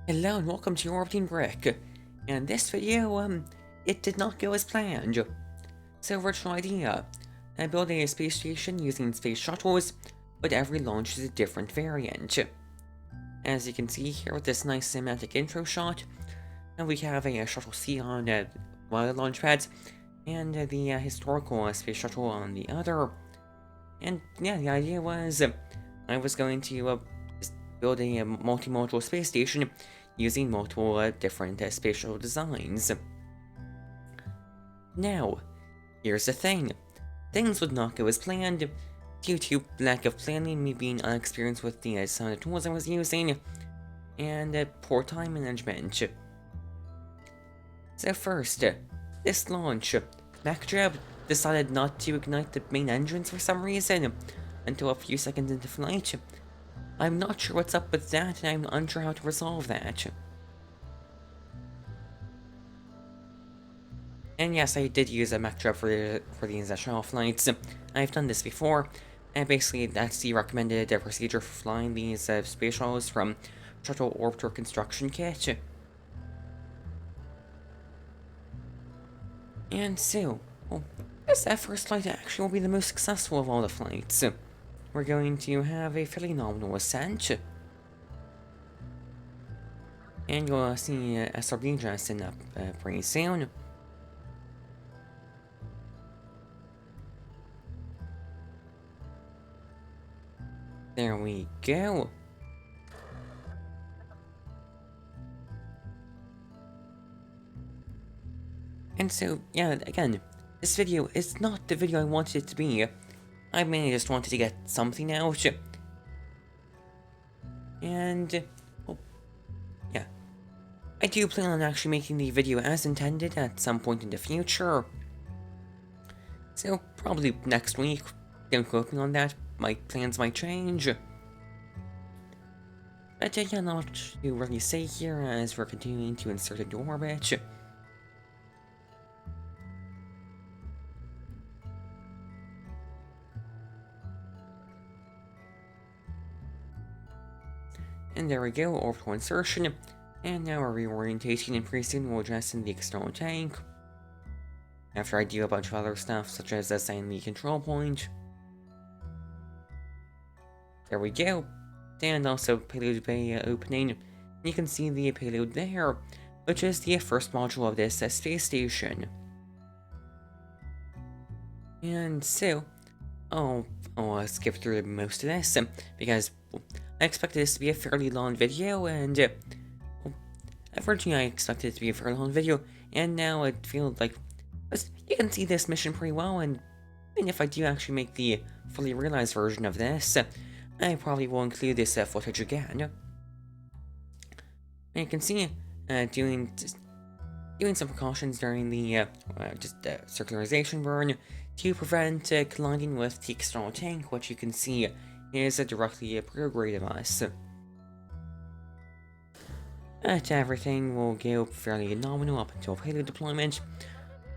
Hello and welcome to Orbiting Brick. In this video, it did not go as planned. So original idea, I build a space station using space shuttles, but every launch is a different variant. As you can see here with this nice cinematic intro shot, we have a shuttle C on one of the launch pads, and the historical space shuttle on the other. And yeah, the idea was I was going to build a multi-module space station using multiple different spatial designs. Now, here's the thing. Things would not go as planned due to lack of planning, me being unexperienced with the design of tools I was using, and poor time management. So first, this launch, MacJab decided not to ignite the main engines for some reason until a few seconds into flight. I'm not sure what's up with that, and I'm unsure how to resolve that. And yes, I did use a MacJab for these shuttle flights. I've done this before, and basically that's the recommended procedure for flying these space shuttles from Shuttle Orbiter Construction Kit. And so, well, this first flight actually will be the most successful of all the flights. We're going to have a fairly nominal ascent. And you'll see SRB Justin up pretty soon. There we go. And so, yeah, again, this video is not the video I wanted it to be. I mainly just wanted to get something out. And, well, yeah. I do plan on actually making the video as intended at some point in the future. So, probably next week. Don't quote me on that. My plans might change. But yeah, not much to really say here as we're continuing to insert into orbit. And there we go, orbital insertion. And now we're reorientating, and pretty soon we'll adjust in the external tank. After I do a bunch of other stuff, such as assign the control point. There we go. And also payload bay opening. You can see the payload there, which is the first module of this space station. And so, I'll skip through most of this, because I expected this to be a fairly long video, and originally I expected it to be a fairly long video, and now it feels like you can see this mission pretty well, and if I do actually make the fully realized version of this, I probably will include this footage again. And you can see doing some precautions during the circularization burn to prevent colliding with the external tank, which you can see is directly prograde of us. But everything will go fairly nominal up until payload deployment,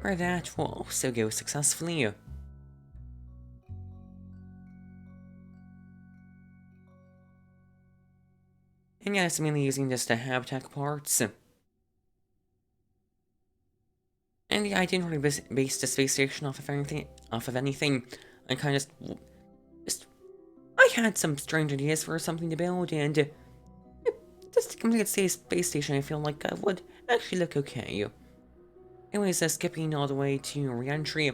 where that will also go successfully. And yeah, it's mainly using just the habitat parts. And yeah, I didn't really base the space station off of anything. I kind of just I had some strange ideas for something to build, and just a complete space station I feel like would actually look okay. Anyways, skipping all the way to re-entry,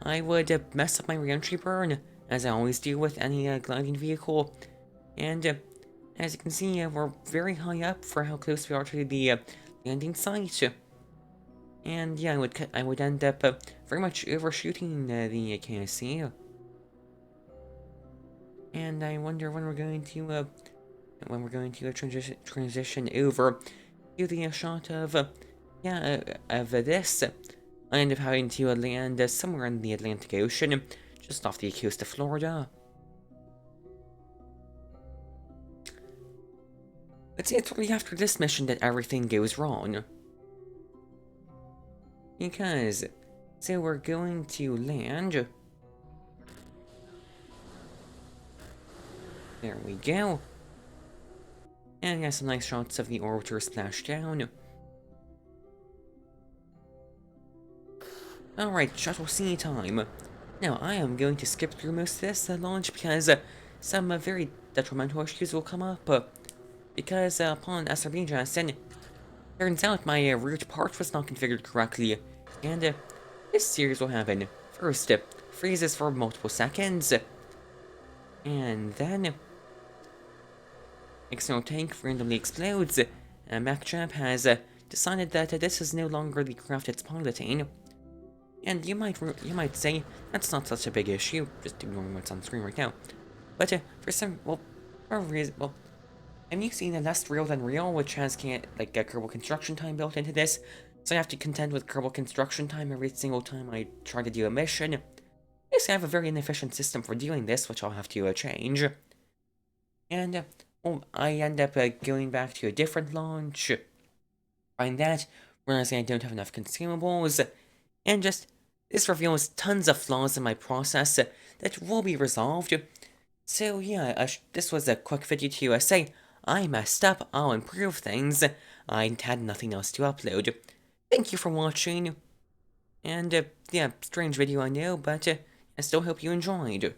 I would mess up my re-entry burn, as I always do with any gliding vehicle. And as you can see, we're very high up for how close we are to the landing site. And yeah, I would end up very much overshooting the KSP. And I wonder when we're going to transition over to the shot of this. I end up having to land somewhere in the Atlantic Ocean, just off the coast of Florida. But see, it's really after this mission that everything goes wrong. Because, so we're going to land. There we go. And yeah, some nice shots of the orbiter splash down. Alright, shuttle C time. Now, I am going to skip through most of this launch because some very detrimental issues will come up. Because upon SRB Justin, turns out my root part was not configured correctly. And this series will happen. First, freezes for multiple seconds. And then, external tank randomly explodes. MacJab has decided that this is no longer the craft it's piloting. And you might say that's not such a big issue, just ignoring what's on the screen right now. But for some reason, I'm using a less real than real, which has a Kerbal construction time built into this, so I have to contend with Kerbal construction time every single time I try to do a mission. Yes, I have a very inefficient system for doing this, which I'll have to change. And I end up going back to a different launch. Find that, realizing I don't have enough consumables, and just this reveals tons of flaws in my process that will be resolved. So yeah, this was a quick video to say, I messed up, I'll improve things. I had nothing else to upload. Thank you for watching. And yeah, strange video I know, but I still hope you enjoyed.